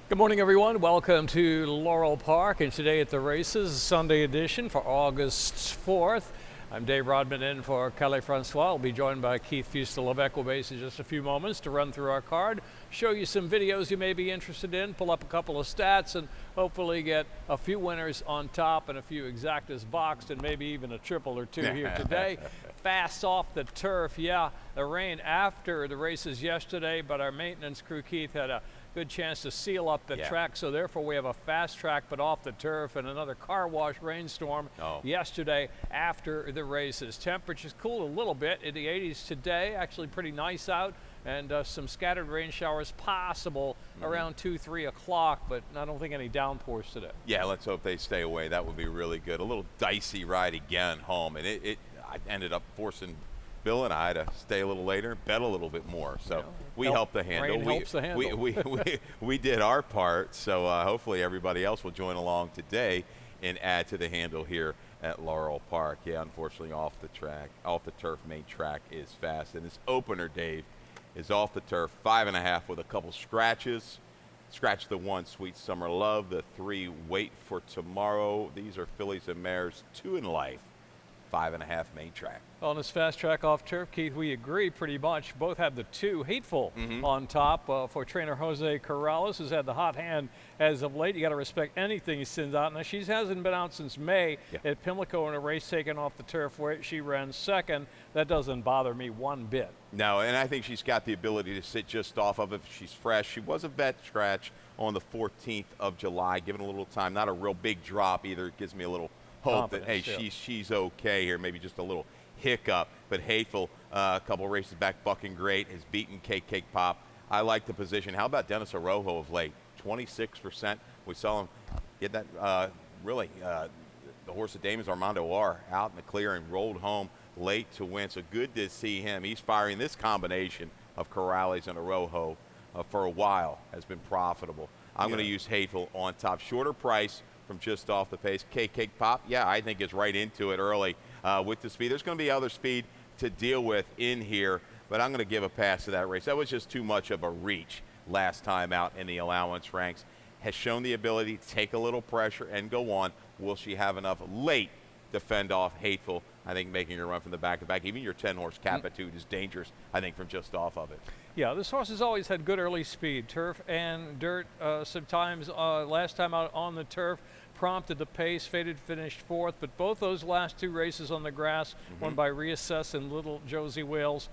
Good morning, everyone. Welcome to Laurel Park, and today at the races, Sunday edition for August 4th. I'm Dave Rodman in for Kelly Francois. I'll be joined by Keith Fustel of Equibase in just a few moments to run through our card, show you some videos you may be interested in, pull up a couple of stats, and hopefully get a few winners on top and a few exactas boxed, and maybe even a triple or two here today. Fast off the turf. Yeah, the rain after the races yesterday, but our maintenance crew, Keith, had a good chance to seal up the track, so therefore we have a fast track but off the turf, and another car wash rainstorm yesterday after the races. Temperatures cooled a little bit in the 80s today, actually pretty nice out, and some scattered rain showers possible around 2-3 o'clock, but I don't think any downpours today. Yeah, let's hope they stay away. That would be really good. A little dicey ride again home, and I ended up forcing Bill and I to stay a little later, bet a little bit more. So we helped the handle. Rain helps the handle. We did our part. So hopefully everybody else will join along today and add to the handle here at Laurel Park. Yeah, unfortunately off the turf, main track is fast. And this opener, Dave, is off the turf, 5.5 with a couple scratches. Scratch the 1, Sweet Summer Love. The 3, Wait for Tomorrow. These are fillies and mares, 2 in life. 5.5 main track. On this fast track off turf, Keith, we agree pretty much. Both have the 2 Hateful on top for trainer Jose Corrales, who's had the hot hand as of late. You got to respect anything he sends out. Now, she hasn't been out since May at Pimlico in a race taken off the turf where she ran second. That doesn't bother me one bit. No, and I think she's got the ability to sit just off of it if she's fresh. She was a vet scratch on the 14th of July, given a little time. Not a real big drop either. It gives me a little hope that, hey, she's okay here, maybe just a little hiccup. But Hateful, a couple races back, bucking great, has beaten Cake Pop. I like the position. How about Dennis Arrojo of late? 26%. We saw him get that, the horse of Damon's Armando R out in the clear and rolled home late to win. So good to see him. He's firing. This combination of Corrales and Arrojo for a while has been profitable. I'm going to use Hateful on top. Shorter price from just off the pace. Cake Pop, yeah, I think is right into it early with the speed. There's going to be other speed to deal with in here, but I'm going to give a pass to that race. That was just too much of a reach last time out in the allowance ranks. Has shown the ability to take a little pressure and go on. Will she have enough late to fend off Hateful? I think making her run from the back to back. Even your 10-horse Capitude is dangerous, I think, from just off of it. Yeah, this horse has always had good early speed. Turf and dirt, sometimes last time out on the turf, prompted the pace, faded finished 4th, but both those last 2 races on the grass, won by Reassess and Little Josie Wales,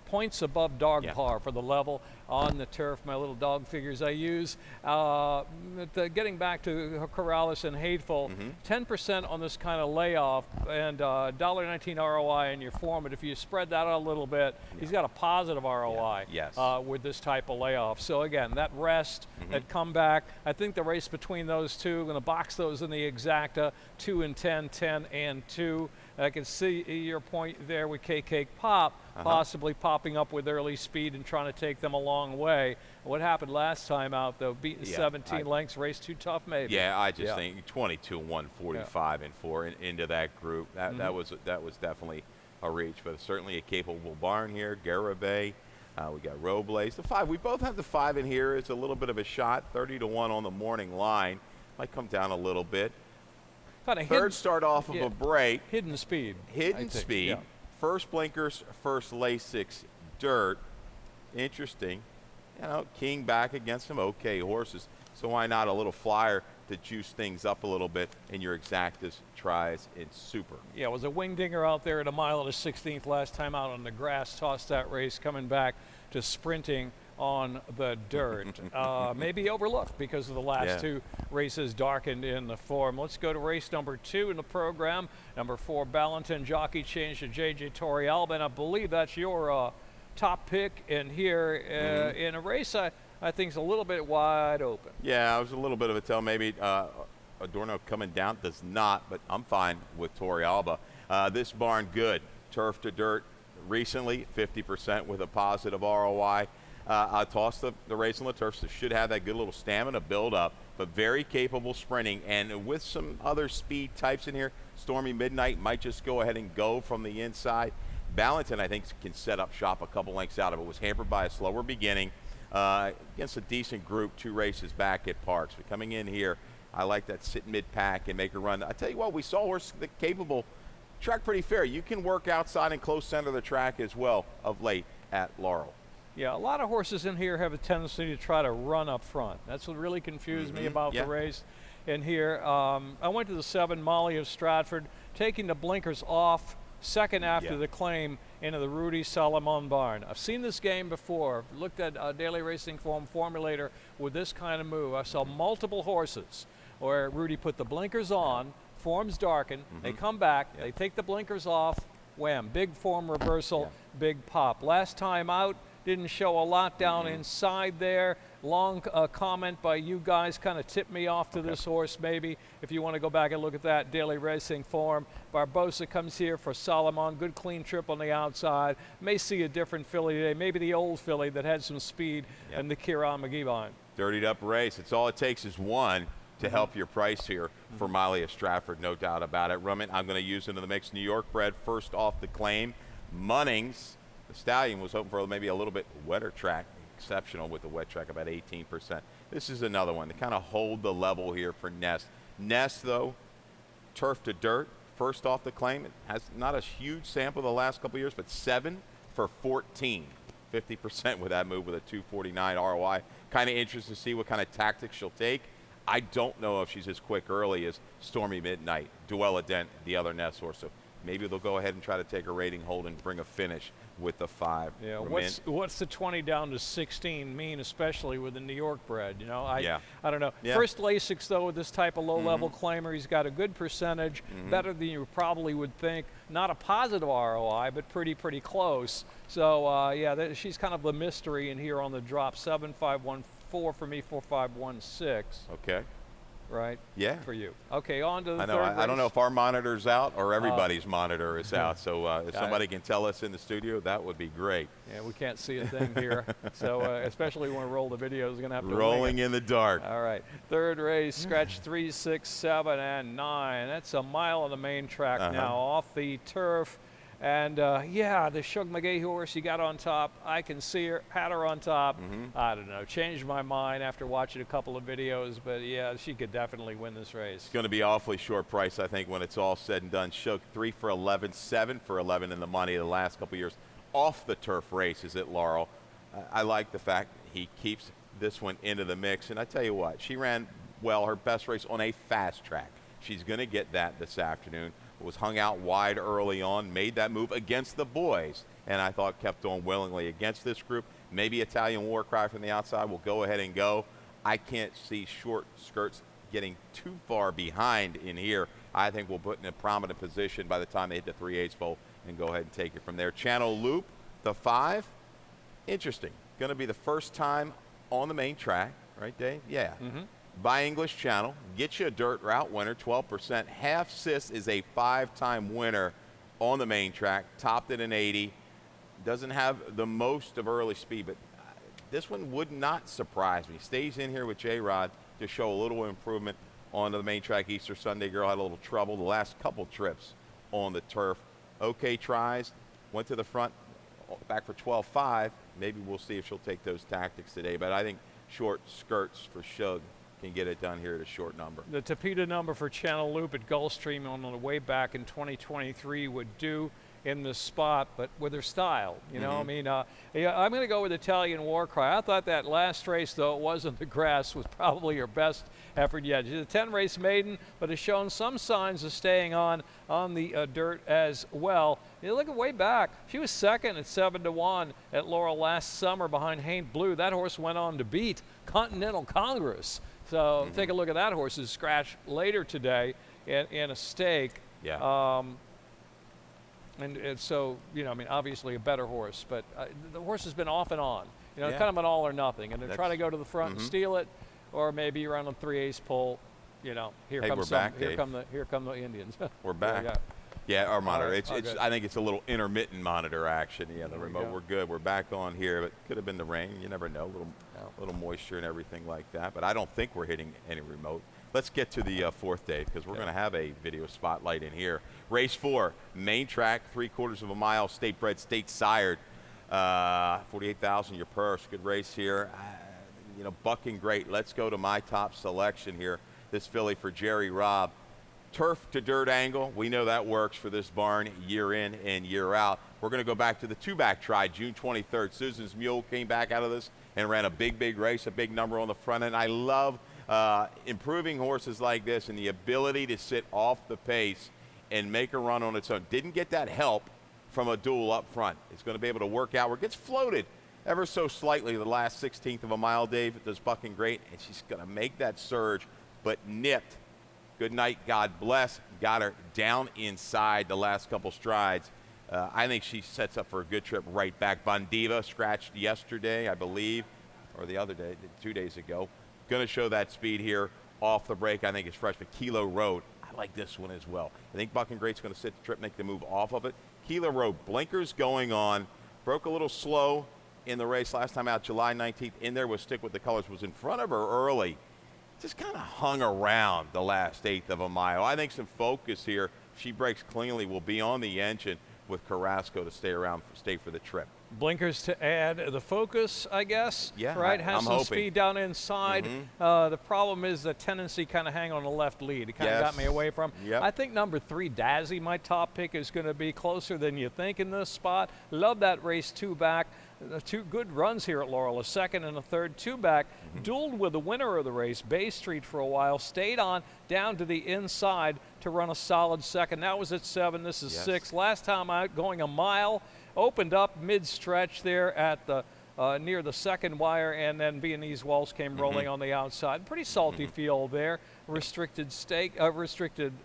points above dog par for the level on the turf. My little dog figures I use. Getting back to Corrales and Hateful, 10% on this kind of layoff and $1.19 ROI in your form, but if you spread that out a little bit, he's got a positive ROI with this type of layoff. So again, that rest, that comeback, I think the race between those two, going to box those in the exacta, 2 and 10, 10 and 2. I can see your point there with Cake Pop, possibly popping up with early speed and trying to take them a long way. What happened last time out, though, beating 17 lengths, race too tough maybe. Yeah, I just think 22 and 145 and 4 into that group. That was definitely a reach, but certainly a capable barn here. Garibay, we got Robles. The 5, we both have the 5 in here. It's a little bit of a shot, 30 to 1 on the morning line. Might come down a little bit. Third start off of a break. Hidden speed. Hidden speed. First blinkers, first Lasix dirt. Interesting. You know, King back against some okay horses. So why not a little flyer to juice things up a little bit in your exactas tries in super. Yeah, it was a wing dinger out there at a mile and a 16th last time out on the grass. Tossed that race, coming back to sprinting on the dirt. Maybe overlooked because of the last 2 races darkened in the form. Let's go to race number 2 in the program. Number 4, Ballantyne, jockey change to JJ Torrealba, and I believe that's your top pick in here in a race I think is a little bit wide open. Yeah, it was a little bit of a tell. Maybe Adorno coming down does not, but I'm fine with Torrealba. This barn good. Turf to dirt recently, 50% with a positive ROI. I tossed the race on the turf, so should have that good little stamina build up, but very capable sprinting. And with some other speed types in here, Stormy Midnight might just go ahead and go from the inside. Ballantyne, I think, can set up shop a couple lengths out of it. Was hampered by a slower beginning. against a decent group, 2 races back at Parks. But coming in here, I like that sit mid-pack and make a run. I tell you what, we saw horses that capable, track pretty fair. You can work outside and close center of the track as well of late at Laurel. Yeah, a lot of horses in here have a tendency to try to run up front. That's what really confused me about the race in here. I went to the 7 Molly of Stratford, taking the blinkers off second after the claim into the Rudy Solomon barn. I've seen this game before, looked at Daily Racing Form Formulator with this kind of move. I saw multiple horses where Rudy put the blinkers on, forms darken, they come back, they take the blinkers off, wham, big form reversal, big pop. Last time out, didn't show a lot down inside there. Long comment by you guys kind of tipped me off to this horse maybe. If you want to go back and look at that Daily Racing Form. Barbosa comes here for Solomon. Good clean trip on the outside. May see a different filly today. Maybe the old filly that had some speed and the Kieran McGee line. Dirtied up race. It's all it takes is one to help your price here for Molly of Stratford, no doubt about it. Rummet, I'm going to use into the mix. New York bred first off the claim. Munnings, the stallion, was hoping for maybe a little bit wetter track. Exceptional with the wet track, about 18%. This is another one to kind of hold the level here for Nest. Nest, though, turf to dirt, first off the claim. It has not a huge sample the last couple of years, but 7 for 14. 50% with that move with a 249 ROI. Kind of interested to see what kind of tactics she'll take. I don't know if she's as quick early as Stormy Midnight, Duella Dent, the other Nest horse. So maybe they'll go ahead and try to take a rating hold and bring a finish with the 5. Yeah, what's the 20 down to 16 mean, especially with the New York bred? You know, I don't know. First Lasix, though, with this type of low-level claimer, he's got a good percentage, better than you probably would think. Not a positive ROI, but pretty close. So, she's kind of the mystery in here on the drop. 7514 for me, 4516. Okay. Right? Yeah. For you. Okay, on to the I know. third I don't know race. if our monitor's out or everybody's monitor is out. So if somebody can tell us in the studio, that would be great. Yeah, we can't see a thing here. So especially when we roll the video, we're going to have to rolling in the dark. All right. Third race, scratch 3, 6, 7, and 9. That's a mile on the main track now, off the turf. And, the Shug McGee horse you got on top, I can see her, had her on top. I don't know, changed my mind after watching a couple of videos, but, yeah, she could definitely win this race. It's going to be awfully short price, I think, when it's all said and done. Shug 3 for 11, 7 for 11 in the money the last couple of years. Off the turf races at Laurel. I like the fact he keeps this one into the mix. And I tell you what, she ran well her best race on a fast track. She's going to get that this afternoon. Was hung out wide early on, made that move against the boys, and I thought kept on willingly against this group. Maybe Italian War Cry from the outside will go ahead and go. I can't see Short Skirts getting too far behind in here. I think we'll put in a prominent position by the time they hit the 3/8 pole and go ahead and take it from there. Channel Loop, the 5, interesting. Going to be the first time on the main track, right, Dave? Yeah. By English Channel, get you a dirt route winner, 12%. Half Sis is a 5-time winner on the main track, topped at an 80. Doesn't have the most of early speed, but this one would not surprise me. Stays in here with J-Rod to show a little improvement on the main track. Easter Sunday Girl had a little trouble the last couple trips on the turf. Okay tries, went to the front, back for 12.5. Maybe we'll see if she'll take those tactics today, but I think Short Skirts for Shug can get it done here at a short number. The Tapeta number for Channel Loop at Gulfstream on the way back in 2023 would do in this spot, but with her style, you know. I mean, I'm going to go with Italian War Cry. I thought that last race, though it was on the grass, was probably her best effort yet. She's a 10-race maiden, but has shown some signs of staying on the dirt as well. You look at way back, she was second at 7-1 at Laurel last summer behind Haint Blue. That horse went on to beat Continental Congress. So take a look at that horse's scratch later today in a stake. Yeah. And so, you know, I mean, obviously a better horse, but the horse has been off and on. You know, kind of an all or nothing. And to try to go to the front and steal it, or maybe you're on a 3/8 pole, you know, here come the Indians. We're back. Yeah, our monitor. Right, I think it's a little intermittent monitor action. Yeah, the remote. We're good. We're back on here, but could have been the rain. You never know. Little moisture and everything like that. But I don't think we're hitting any remote. Let's get to the fourth day because we're going to have a video spotlight in here. Race 4, main track, 3/4 of a mile, state bred, state sired. 48,000 your purse. Good race here. You know, bucking great. Let's go to my top selection here. This filly for Jerry Robb. Turf to dirt angle. We know that works for this barn year in and year out. We're going to go back to the two-back try, June 23rd. Susan's Mule came back out of this and ran a big race, a big number on the front end. I love improving horses like this and the ability to sit off the pace and make a run on its own. Didn't get that help from a duel up front. It's going to be able to work out where it gets floated ever so slightly the last 16th of a mile, Dave. It does bucking great, and she's going to make that surge, but nipped. Good night, God bless. Got her down inside the last couple strides. I think she sets up for a good trip right back. Bondiva scratched yesterday, I believe, or the other day, 2 days ago. Going to show that speed here off the break. I think it's freshman Kilo Road. I like this one as well. I think Bucking Great's going to sit the trip, make the move off of it. Kilo Road, blinkers going on. Broke a little slow in the race last time out, July 19th. In there with Stick with the Colors, was in front of her early. Just kind of hung around the last eighth of a mile. I think some focus here. She breaks cleanly, will be on the engine with Carrasco to stay for the trip. Blinkers to add the focus, I guess. Yeah, right. Has I'm some hoping. speed down inside. The problem is the tendency kind of hang on the left lead. It kind of got me away from. Yep. I think number 3, Dazzy, my top pick, is going to be closer than you think in this spot. Love that race 2 back. 2 good runs here at Laurel, a second and a third, 2 back. Dueled with the winner of the race, Bay Street, for a while. Stayed on down to the inside to run a solid second. That was at 7. This is 6. Last time out, going a mile. Opened up mid-stretch there at the near the second wire, and then Viennese Waltz came rolling on the outside. Pretty salty field there. Restricted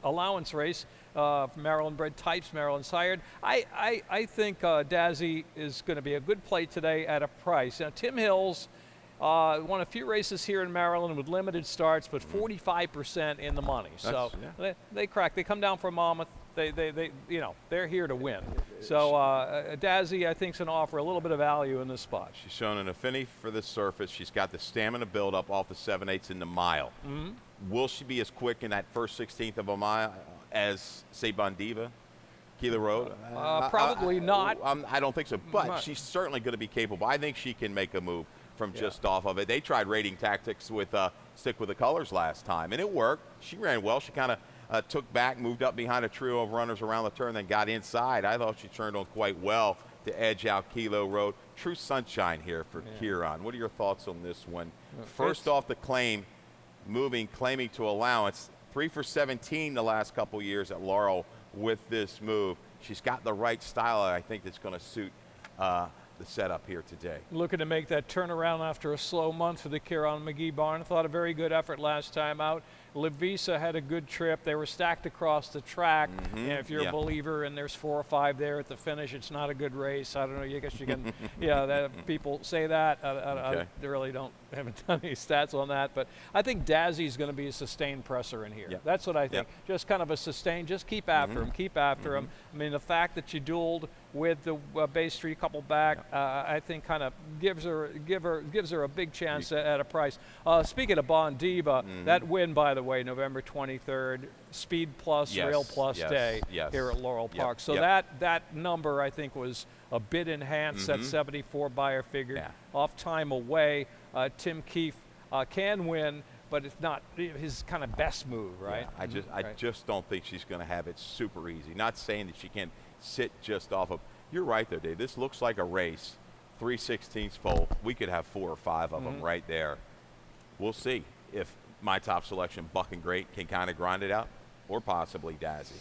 allowance race. Maryland-bred types, Maryland's hired. I think Dazzy is going to be a good play today at a price. Now, Tim Hills won a few races here in Maryland with limited starts, but 45% in the money. So they crack. They come down from Monmouth. They you know, they're here to win. So Dazzy, I think, is going to offer a little bit of value in this spot. She's shown an affinity for the surface. She's got the stamina build up off the 7/8 in the mile. Will she be as quick in that first 16th of a mile as, say, Bondiva, Kilo Road? Probably not. I don't think so, but she's certainly going to be capable. I think she can make a move from just off of it. They tried rating tactics with Stick with the Colors last time, and it worked. She ran well. She kind of took back, moved up behind a trio of runners around the turn, then got inside. I thought she turned on quite well to edge out Kilo Road. True sunshine here for Kieran. What are your thoughts on this one? First off the claim, claiming to allowance. 3 for 17 the last couple years at Laurel with this move. She's got the right style, I think, that's going to suit the setup here today. Looking to make that turnaround after a slow month for the Kieran McGee barn. Thought a very good effort last time out. Livisa had a good trip. They were stacked across the track. And if you're a believer and there's 4 or 5 there at the finish, it's not a good race. I don't know. I guess you can, people say that. I really haven't done any stats on that. But I think Dazzy's going to be a sustained presser in here. That's what I think. Just kind of a sustained, just keep after him, keep after him. I mean, the fact that you dueled with the Bay Street couple back, I think kind of gives her a big chance at a price. Speaking of Bondiva, that win, by the way, November 23rd, Speed Plus, Rail Plus day here at Laurel Park. So that number, I think, was a bit enhanced. That 74 buyer figure. Off time away, Tim Keefe can win, but it's not his kind of best move, right? I just don't think she's going to have it super easy. Not saying that she can sit just off of. You're right there, Dave. This looks like a race. 3/16 pole. We could have 4 or 5 of them right there. We'll see if my top selection, Bucking Great, can kind of grind it out, or possibly Dazzy.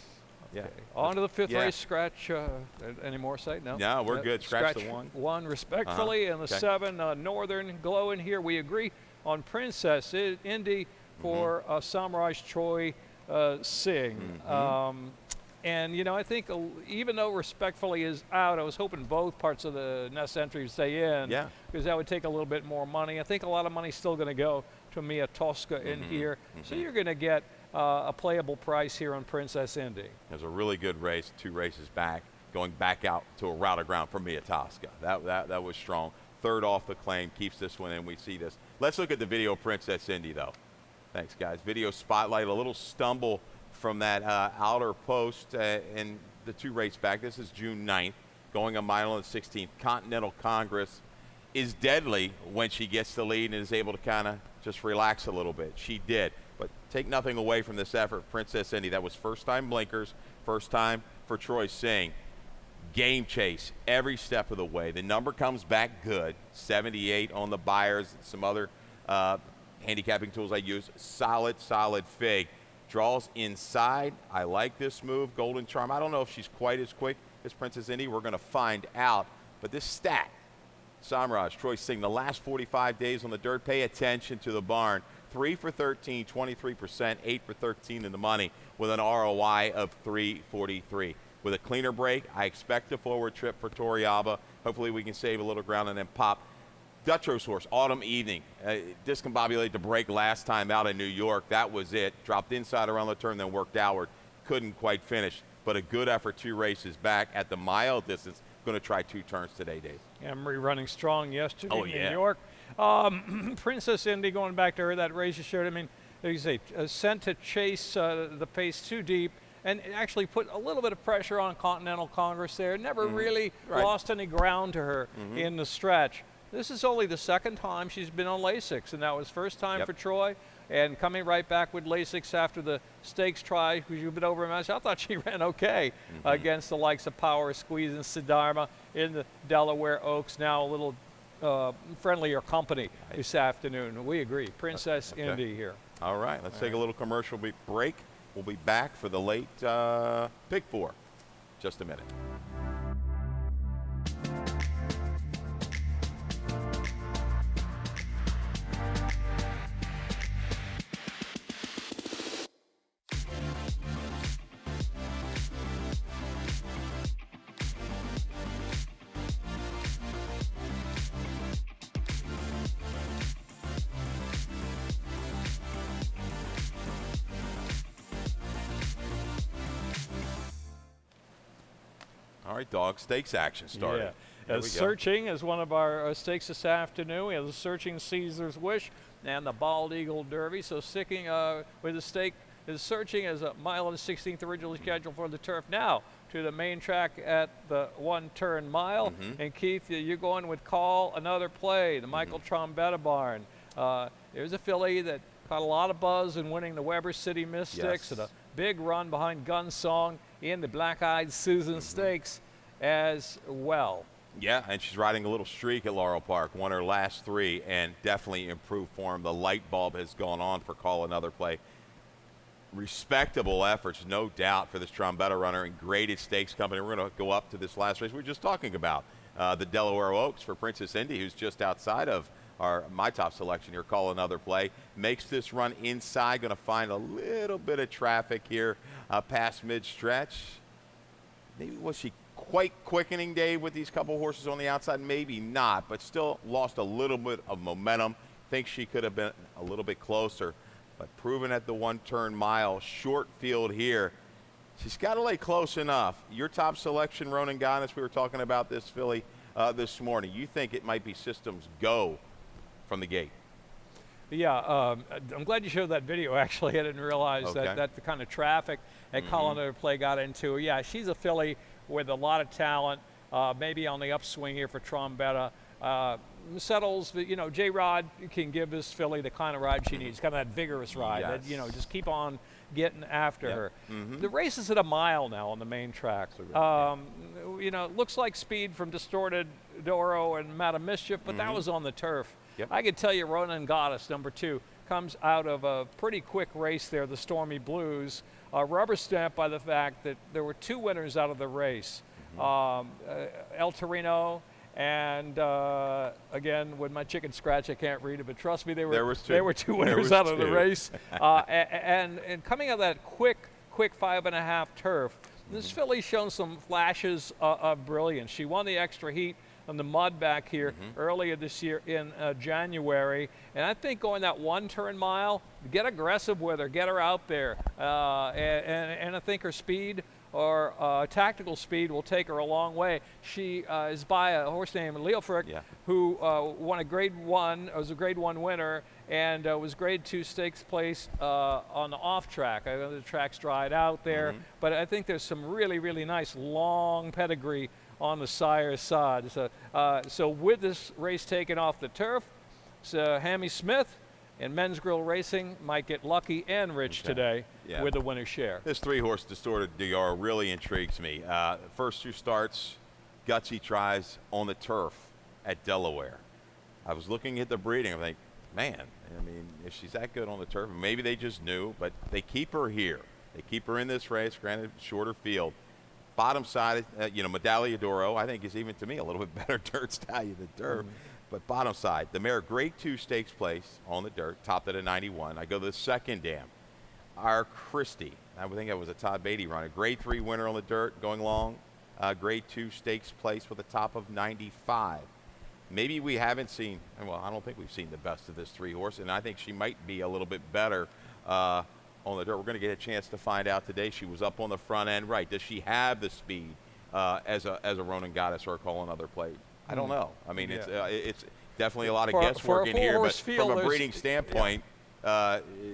Okay. On to the 5th race. Scratch any more sight? No? No, we're good. Scratch the 1. 1 respectfully, and the 7 Northern glowing here. We agree on Princess Indy for Samraj Choi Singh. And, you know, I think even though Respectfully is out, I was hoping both parts of the Nest entry would stay in. Because that would take a little bit more money. I think a lot of money's still going to go to Mia Tosca in here. So you're going to get a playable price here on Princess Indy. It was a really good race, 2 races back, going back out to a route of ground for Mia Tosca. That was strong. 3rd off the claim, keeps this one in. We see this. Let's look at the video Princess Indy, though. Thanks, guys. Video spotlight, a little stumble from that outer post in the 2 race back. This is June 9th. going a mile and 16th. Continental Congress is deadly when she gets the lead and is able to kind of just relax a little bit. She did. But take nothing away from this effort. Princess Indy, that was first time blinkers, first time for Troy Singh. Game chase every step of the way. The number comes back good. 78 on the Byers, some other handicapping tools I use. Solid fig. Draws inside. I like this move. Golden Charm. I don't know if she's quite as quick as Princess Indy. We're going to find out. But this stat, Samraj, Troy Singh, the last 45 days on the dirt, pay attention to the barn. 3 for 13, 23%, 8 for 13 in the money with an ROI of 343. With a cleaner break, I expect a forward trip for Toriaba. Hopefully we can save a little ground and then pop. Dutch Rose horse, Autumn Evening. Discombobulated the break last time out in New York. That was it. Dropped inside around the turn, then worked outward. Couldn't quite finish, but a good effort 2 races back at the mile distance. Going to try 2 turns today, Dave. Emery running strong yesterday in yeah. New York. Princess Indy, going back to her, that race you showed, I mean, like you say, sent to chase the pace too deep and actually put a little bit of pressure on Continental Congress there. Never really lost any ground to her in the stretch. This is only the second time she's been on Lasix, and that was first time for Troy. And coming right back with Lasix after the stakes try, because you've been over a match, I thought she ran okay against the likes of Power Squeeze and Siddharma in the Delaware Oaks. Now a little friendlier company this afternoon. We agree. Princess Indy here. All right, let's take a little commercial break. We'll be back for the late Pick 4. Just a minute. All right, dog, stakes action started. Yeah. Searching is one of our stakes this afternoon. We have the Searching Caesar's Wish and the Bald Eagle Derby. So sticking with the stake is Searching as a mile and 16th originally scheduled for the turf. Now to the main track at the 1-turn mile. And Keith, you're going with Call Another Play, the Michael Trombetta barn. There's a filly that caught a lot of buzz in winning the Weber City Mystics and a big run behind Gunsong in the Black Eyed Susan Stakes as well. Yeah, and she's riding a little streak at Laurel Park. Won her last 3 and definitely improved form. The light bulb has gone on for Call Another Play. Respectable efforts, no doubt, for this Trombetta runner and graded stakes company. We're going to go up to this last race we were just talking about, the Delaware Oaks for Princess Indy, who's just outside of my top selection here. Call Another Play. Makes this run inside. Going to find a little bit of traffic here past mid-stretch. Maybe was she quite quickening, Dave, with these couple horses on the outside? Maybe not, but still lost a little bit of momentum. Think she could have been a little bit closer, but proven at the 1-turn mile. Short field here. She's got to lay close enough. Your top selection, Ronan Ganis, we were talking about this filly this morning. You think it might be Systems Go from the gate? Yeah, I'm glad you showed that video, actually. I didn't realize that the kind of traffic that Call Another Play got into. Yeah, she's a filly with a lot of talent, maybe on the upswing here for Trombetta. Settles, you know, J-Rod can give this filly the kind of ride she needs, kind of that vigorous ride, that, you know, just keep on getting after her. The race is at a mile now on the main track. You know, it looks like speed from Distorted Doro and Madam Mischief, but that was on the turf. I can tell you Ronan Goddess, number 2, comes out of a pretty quick race there, the Stormy Blues, rubber stamped by the fact that there were 2 winners out of the race. El Torino and again, with my chicken scratch, I can't read it, but trust me, there were 2 winners out of the race. And coming out of that quick 5.5 turf, this filly's shown some flashes of brilliance. She won the extra heat on the mud back here earlier this year in January. And I think going that 1-turn mile, get aggressive with her, get her out there. And I think her speed or tactical speed will take her a long way. She is by a horse named Leo Frick, who won a Grade 1, was a Grade 1 winner, and was Grade 2 stakes place on the off track. I know the track's dried out there, but I think there's some really, really nice long pedigree on the sire side. So with this race taken off the turf, so Hammy Smith and Men's Grill Racing might get lucky and rich today with the winner's share. This 3-horse Distorted DR really intrigues me. First 2 starts, gutsy tries on the turf at Delaware. I was looking at the breeding. I'm like, man, I mean, if she's that good on the turf, maybe they just knew, but they keep her here. They keep her in this race, granted shorter field. Bottom side, Medaglia d'Oro, I think is even to me a little bit better dirt stallion than turf. But bottom side, the mare Grade 2 stakes place on the dirt, topped at a 91. I go to the second dam. Our Christie, I would think that was a Todd Beatty run, a Grade 3 winner on the dirt going long. Grade 2 stakes place with a top of 95. Maybe we haven't seen, well, I don't think we've seen the best of this 3-horse, and I think she might be a little bit better on the dirt. We're going to get a chance to find out today. She was up on the front end, right? Does she have the speed as a Ronin Goddess or a call another plate? I don't know. I mean, it's definitely a lot of guesswork in here, but from a breeding standpoint,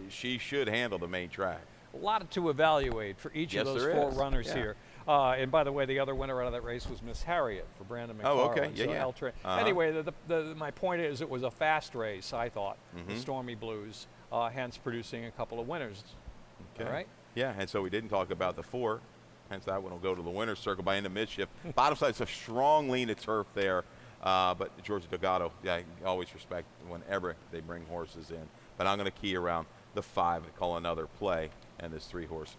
she should handle the main track. A lot to evaluate for each of those 4 runners here. And by the way, the other winner out of that race was Miss Harriet for Brandon McFarland. Oh, okay. Anyway, my point is it was a fast race, I thought, the Stormy Blues, hence producing a couple of winners. Okay. All right? Yeah, and so we didn't talk about the 4. Hence that one will go to the winner's circle by end of midship. Bottom side, it's a strong lean to turf there. But Georgia Delgado, I always respect whenever they bring horses in. But I'm going to key around the 5 and call another play, and this 3-horse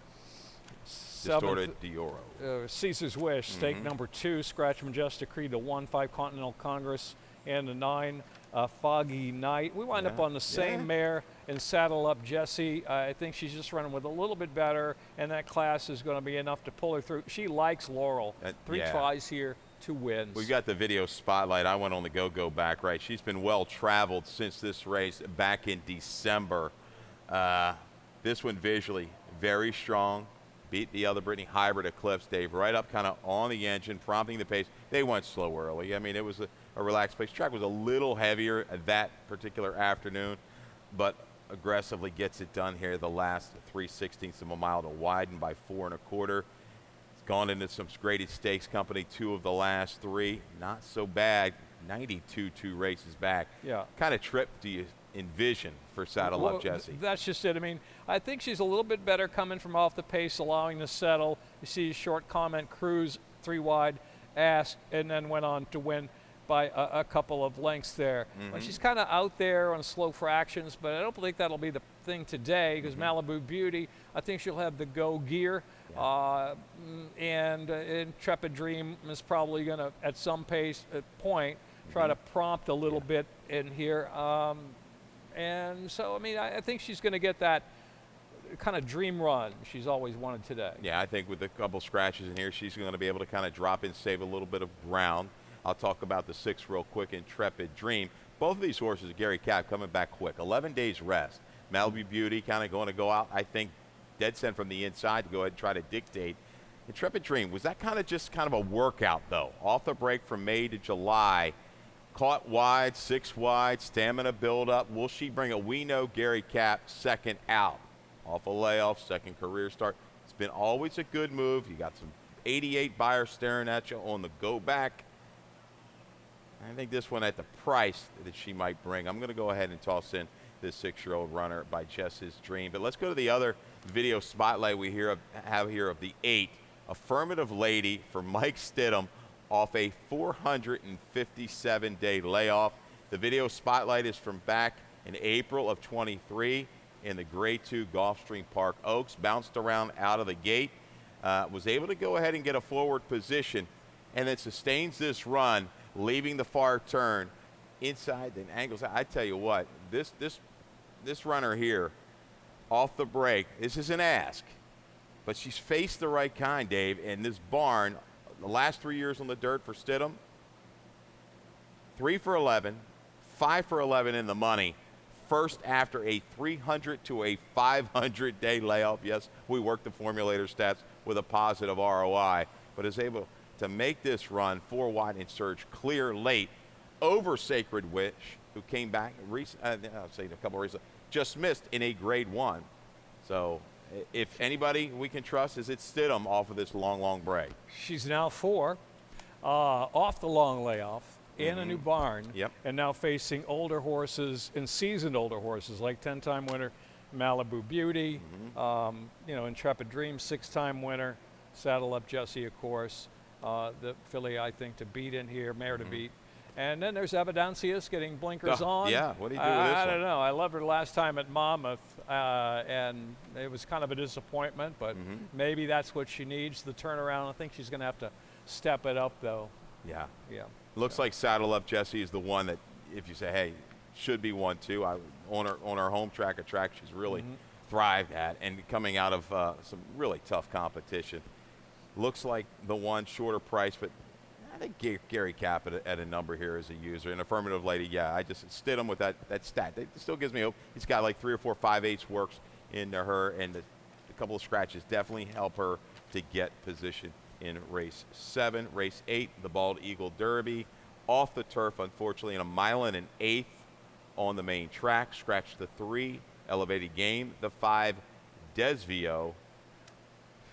Distorted d'Oro. Caesar's Wish, stake number 2, Scratch Majestic Creed, the 1-5 Continental Congress, and the 9 Foggy Night. We wind up on the same mare and Saddle Up Jessie. I think she's just running with a little bit better, and that class is going to be enough to pull her through. She likes Laurel. 3 tries here, 2 wins. We've got the video spotlight. I went on the go back, right? She's been well traveled since this race back in December. This one visually very strong. Beat the other Brittany Hybrid Eclipse, Dave, right up kind of on the engine, prompting the pace. They went slow early. I mean, it was a relaxed pace. Track was a little heavier that particular afternoon, but aggressively gets it done here. The last 3/16 of a mile to widen by 4 1/4. It's gone into some graded stakes company 2 of the last 3. Not so bad. 92 2 races back. Yeah. Kind of trip do you envision for Saddle Up Jessie? That's just it. I mean, I think she's a little bit better coming from off the pace, allowing the settle. You see a short comment, cruise 3 wide, asked, and then went on to win by a couple of lengths there. But she's kind of out there on slow fractions, but I don't think that'll be the thing today because Malibu Beauty, I think she'll have the go gear. And Intrepid Dream is probably going to, at some point, try to prompt a little bit in here. And so, I mean, I think she's going to get that kind of dream run she's always wanted today. Yeah, I think with a couple scratches in here, she's going to be able to kind of drop in, save a little bit of ground. I'll talk about the 6 real quick, Intrepid Dream. Both of these horses, Gary Capp, coming back quick. 11 days rest. Malibu Beauty kind of going to go out, I think, dead cent from the inside to go ahead and try to dictate. Intrepid Dream, was that kind of a workout, though? Off the break from May to July. Caught wide, 6 wide, stamina build up. Will she bring it? We know Gary Capp second out. Off a layoff, second career start. It's been always a good move. You got some 88 buyers staring at you on the go back. I think this one at the price that she might bring. I'm going to go ahead and toss in this 6-year-old runner by Jess's Dream. But let's go to the other video spotlight we have here of the 8. Affirmative Lady for Mike Stidham off a 457-day layoff. The video spotlight is from back in April of 23 in the Grade 2 Gulfstream Park Oaks. Bounced around out of the gate. Was able to go ahead and get a forward position and then sustains this run, leaving the far turn inside, then angles out. I tell you what, this runner here off the break, this is an ask, but she's faced the right kind, Dave, and this barn, the last 3 years on the dirt for Stidham, 3 for 11, 5 for 11 in the money, first after a 300 to a 500-day layoff. Yes, we worked the formulator stats with a positive ROI, but is able to make this run 4 wide and surge clear late over Sacred Wish, who came back I'll say a couple of races, just missed in a Grade 1. So if anybody we can trust, is it Stidham off of this long break. She's now 4. off the long layoff in a new barn, Yep. and now facing older horses and seasoned older horses like 10-time winner Malibu Beauty, Intrepid Dream, 6-time winner, Saddle Up Jesse, of course, the filly I think to beat in here, mare to beat. And then there's Evidencias getting blinkers on. Yeah, what do you do with this I one? don't know. I loved her last time at Monmouth, and it was kind of a disappointment, but maybe that's what she needs, the turnaround. I think she's going to have to step it up, though. Yeah. Yeah. Looks like Saddle Up Jesse is the one that, if you say, hey, should be one too. On her home track, a track she's really thrived at, and coming out of some really tough competition. Looks like the one shorter price, but I think Gary Cap at a number here as a user. An affirmative lady, yeah, I just stid him with that stat. It still gives me hope. He's got like 3 or 4 5/8 works into her, and a couple of scratches definitely help her to get position in race 7. Race 8, the Bald Eagle Derby. Off the turf, unfortunately, in a 1 1/8 on the main track. Scratch the 3, Elevated Game. The 5, Desvio.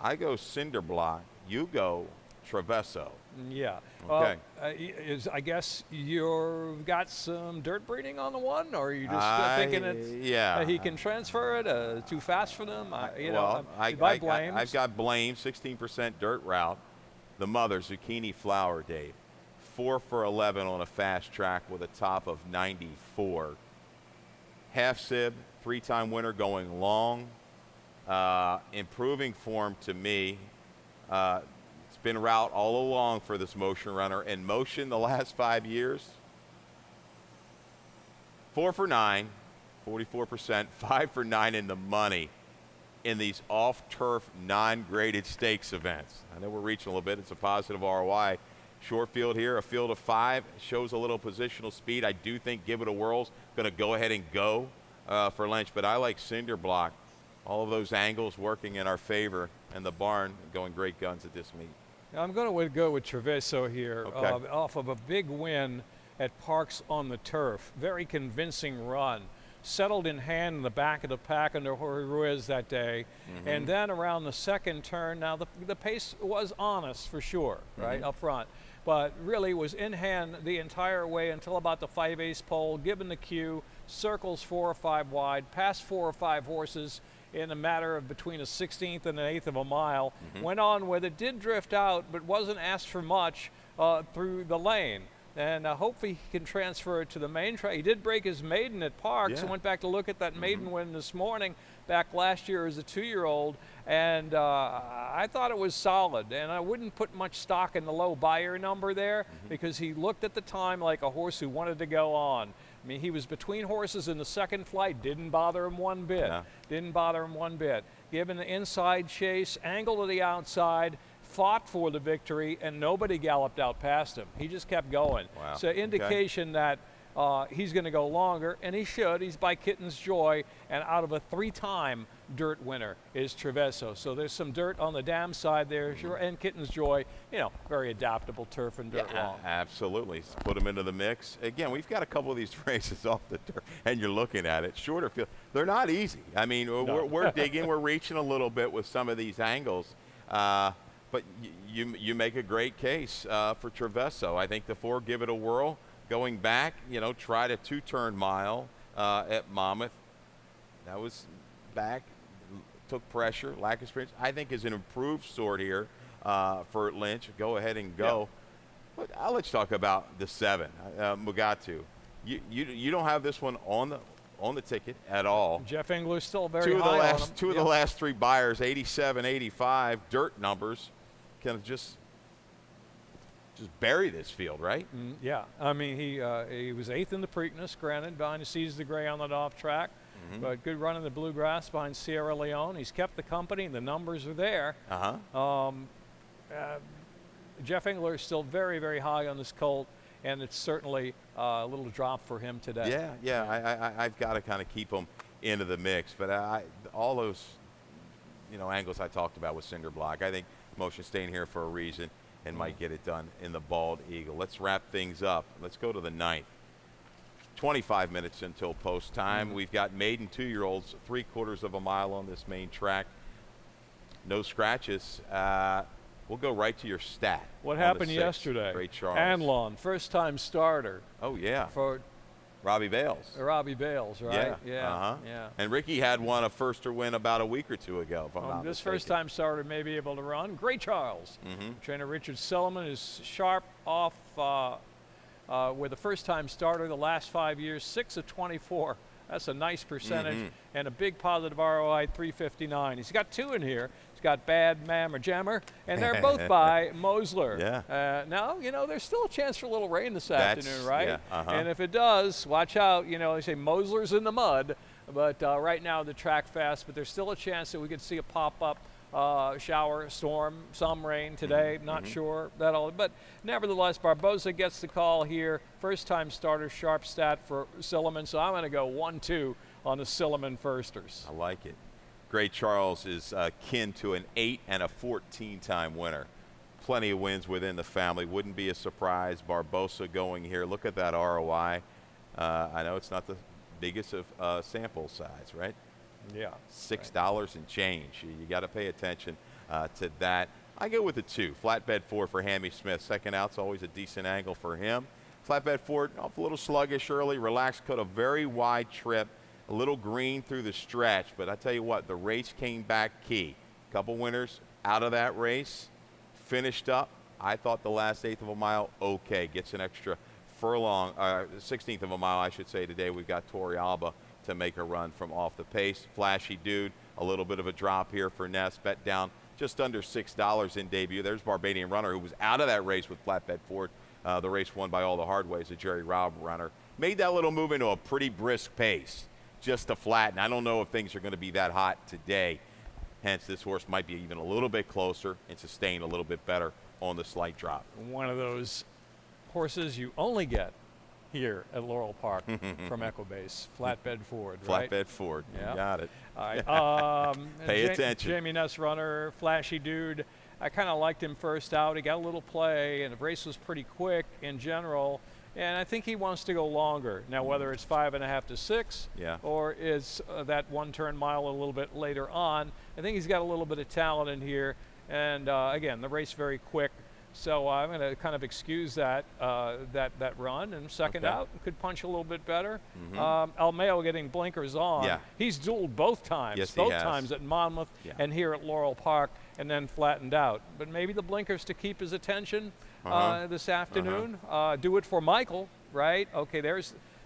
I go Cinderblock. You go Travesso. Yeah. Okay. I guess you've got some dirt breeding on the one, or are you just thinking he can transfer it too fast for them? I've got Blame, 16% dirt route. The mother, Zucchini Flower, Dave. 4 for 11 on a fast track with a top of 94. Half Sib, 3-time winner going long. Improving form to me. It's been route all along for this motion runner. In motion the last 5 years, 4 for 9, 44%, 5 for 9 in the money in these off-turf, non-graded stakes events. I know we're reaching a little bit. It's a positive ROI. Short field here, a field of 5, shows a little positional speed. I do think Give It a Whirl's going to go ahead and go for Lynch, but I like Cinderblock. All of those angles working in our favor, and the barn going great guns at this meet. I'm going to go with Travesso here, Okay. Off of a big win at Parks on the Turf. Very convincing run. Settled in hand in the back of the pack under Jorge Ruiz that day. And then around the second turn, now the pace was honest for sure, right, up front. But really was in hand the entire way until about the 5/8 pole, given the cue, circles 4 or 5 wide, past 4 or 5 horses in a matter of between a 16th and an 1/8 of a mile. Went on with it, did drift out, but wasn't asked for much through the lane. And hopefully he can transfer it to the main track. He did break his maiden at Parks. Yeah. I went back to look at that maiden win this morning, back last year as a 2-year-old, and I thought it was solid. And I wouldn't put much stock in the low buyer number there because he looked at the time like a horse who wanted to go on. I mean, he was between horses in the second flight, didn't bother him one bit. Yeah. Didn't bother him one bit. Given the inside chase, angle to the outside, fought for the victory, and nobody galloped out past him. He just kept going. Wow. So indication that he's going to go longer, and he should. He's by Kitten's Joy, and out of a 3-time dirt winner is Travesso. So there's some dirt on the dam side there, sure, and Kitten's Joy, very adaptable turf and dirt long. Absolutely. Put them into the mix. Again, we've got a couple of these races off the dirt, and you're looking at it. Shorter field. They're not easy. I mean, we're digging, we're reaching a little bit with some of these angles. But you make a great case for Travesso. I think the 4, Give It a Whirl, going back, tried a 2-turn mile at Monmouth. That was back, took pressure, lack of experience. I think is an improved sort here for Lynch. Go ahead and go. Yeah. But let's talk about the 7, Mugatu. You don't have this one on the ticket at all. Jeff Engler's still very high on him. Two of the last 3 buyers, 87, 85, dirt numbers. Kind of just bury this field, right? Yeah, I mean he was 8th in the Preakness, granted, behind the Seize the Gray on that off track, but good run in the Bluegrass behind Sierra Leone. He's kept the company, and the numbers are there. Jeff Engler is still very, very high on this colt, and it's certainly a little drop for him today. Yeah. I've got to kind of keep him into the mix, but all those angles I talked about with Cinderblock, I think motion staying here for a reason and might get it done in the Bald Eagle. Let's wrap things up. Let's go to the 9th. 25 minutes until post time. We've got maiden 2-year-olds, 3/4 of a mile on this main track. No scratches. We'll go right to your stat. What on the happened 6th. yesterday? Great Charles. Anlon, first-time starter. Oh, yeah. For Robbie Bales. Robbie Bales, right? Yeah. Yeah. And Ricky had one a firster win about a week or two ago, if I'm not This mistaken. first-time starter may be able to run. Great Charles. Trainer Richard Silliman is sharp off with a first-time starter the last 5 years, 6 of 24. That's a nice percentage and a big positive ROI, 359. He's got 2 in here. He's got Bad Mam or Jammer, and they're both by Mosler. Yeah. Now, there's still a chance for a little rain this afternoon, right? Yeah, And if it does, watch out. They say Mosler's in the mud, but right now the track fast, but there's still a chance that we could see a pop-up shower, storm, some rain today. Not sure that all, but nevertheless, Barboza gets the call here. First-time starter, sharp stat for Silliman. So I'm going to go 1-2 on the Silliman firsters. I like it. Great Charles is kin to an 8 and a 14-time winner. Plenty of wins within the family. Wouldn't be a surprise. Barboza going here. Look at that ROI. I know it's not the biggest of sample size, right? Yeah. $6 and change. You got to pay attention to that. I go with the 2. Flatbed Ford for Hammy Smith. Second out's always a decent angle for him. Flatbed Ford, off a little sluggish early. Relaxed cut, a very wide trip. A little green through the stretch. But I tell you what, the race came back key. Couple winners out of that race. Finished up. I thought the last 1/8 of a mile, okay. Gets an extra furlong, 16th of a mile, I should say, today. We've got Torrey Alba to make a run from off the pace. Flashy dude. A little bit of a drop here for Ness. Bet down just under $6 in debut. There's Barbadian Runner, who was out of that race with Flatbed Ford. The race won by all the hard ways, a Jerry Robb runner. Made that little move into a pretty brisk pace just to flatten. I don't know if things are going to be that hot today. Hence, this horse might be even a little bit closer and sustain a little bit better on the slight drop. One of those horses you only get here at Laurel Park from Equibase, Flatbed Ford, right? Flatbed Ford, Yeah. You got it. All right. Pay attention. Jamie Ness runner, flashy dude. I kind of liked him first out. He got a little play, and the race was pretty quick in general. And I think he wants to go longer. Now, whether it's 5.5 to 6, or is that one-turn mile a little bit later on, I think he's got a little bit of talent in here. And again, the race very quick. So I'm going to kind of excuse that that run, and second out could punch a little bit better. Almeo getting blinkers on. Yeah. He's dueled both times, Yes, both he has. times at Monmouth and here at Laurel Park, and then flattened out. But maybe the blinkers to keep his attention this afternoon. Do it for Michael, right? Okay,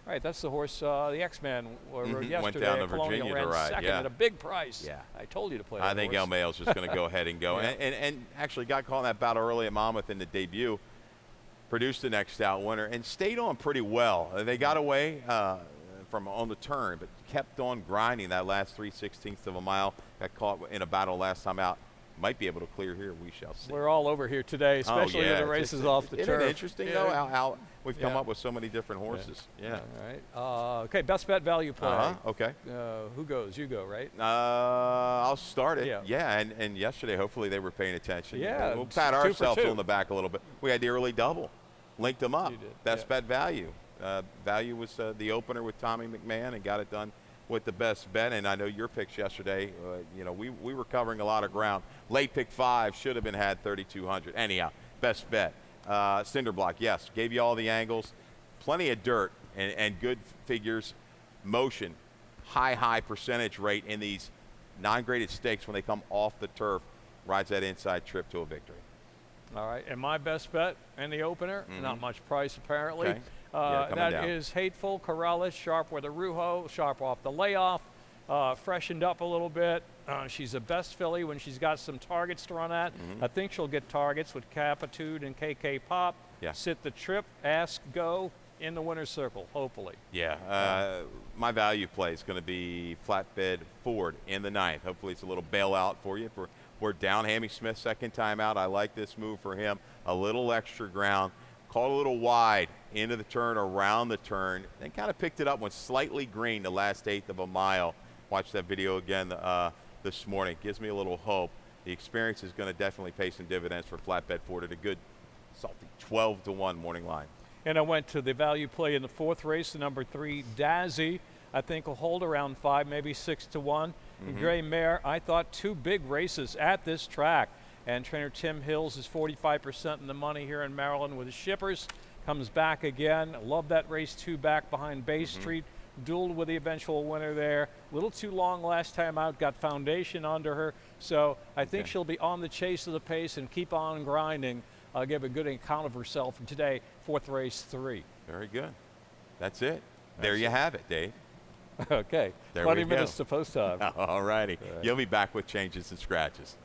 right, that's the horse the X-Man rode yesterday. Went down to at Colonial, Virginia ran to ride, second yeah. at a big price. Yeah. I told you to play I that think horse. Almeo's just going to go ahead and go. Yeah. And actually got caught in that battle early at Monmouth in the debut. Produced the next out winner and stayed on pretty well. They got away from on the turn, but kept on grinding that last 3/16 of a mile. Got caught in a battle last time out. Might be able to clear here. We shall see. We're all over here today, especially with the races off the Isn't turf. it interesting, though, how we've come up with so many different horses? Yeah. All right. Okay, best bet value play. Okay. Who goes? You go, right? I'll start it. Yeah. And yesterday, hopefully, they were paying attention. Yeah, We'll pat 2 for ourselves 2. on the back a little bit. We had the early double. Linked them up. You did, Best bet value. Value was the opener with Tommy McMahon and got it done with the best bet. And I know your picks yesterday, we were covering a lot of ground. Late pick 5 should have been had 3,200. Anyhow, best bet. Cinder block, yes. Gave you all the angles. Plenty of dirt and good figures. Motion. High percentage rate in these non-graded stakes when they come off the turf. Rides that inside trip to a victory. All right, and my best bet in the opener, not much price apparently. Okay. Coming That down. is Hateful, Corrales, sharp with a Rujo, sharp off the layoff, freshened up a little bit. She's a best filly when she's got some targets to run at. I think she'll get targets with Capitude and KK Pop. Yeah. Sit the trip, ask, go in the winner's circle, hopefully. Yeah, my value play is going to be Flatbed Ford in the 9th. Hopefully it's a little bailout for you. We're down Hammy Smith second time out. I like this move for him. A little extra ground. Caught a little wide into the turn, around the turn, then kind of picked it up, went slightly green the last 1/8 of a mile. Watched that video again this morning. Gives me a little hope. The experience is going to definitely pay some dividends for Flatbed Ford at a good, salty 12-1 morning line. And I went to the value play in the 4th race, the number 3, Dazzy. I think will hold around 5, maybe 6-1. Gray Mare, I thought 2 big races at this track. And trainer Tim Hills is 45% in the money here in Maryland with the Shippers. Comes back again. Love that race 2 back behind Bay Street. Dueled with the eventual winner there. A little too long last time out. Got foundation under her. So I think she'll be on the chase of the pace and keep on grinding. Give a good account of herself. And today, 4th race 3. Very good. That's it. There you have it, Dave. Okay. There 20 we go. minutes to post time. All righty. You'll be back with changes and scratches.